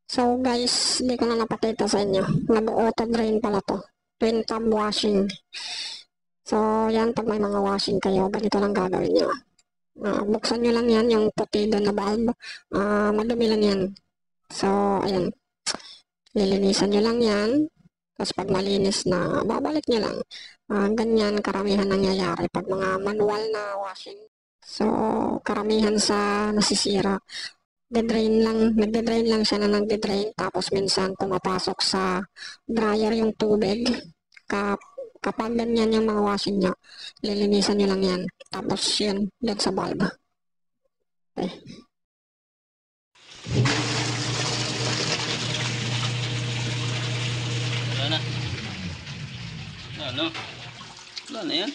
So guys, hindi ko na napakita sa inyo. Nag-auto drain pala to. Twin tub washing. So yan, pag may mga washing kayo, ganito lang gagawin nyo. Buksan nyo lang yan, yung puti doon na valve. Madumi lang yan. So ayan, lilinisan nyo lang yan. Tapos pag malinis na, babalik nyo lang. Ganyan karamihan nangyayari pag mga manual na washing. So karamihan sa nasisira. Nagde-drain lang siya na nagde-drain, tapos minsan pumapasok sa dryer yung tubig. Kapag ganyan yung mga washing nyo, lilinisan nyo lang yan. Tapos yun, dyan sa valve. Okay. Wala na. Wala na yan.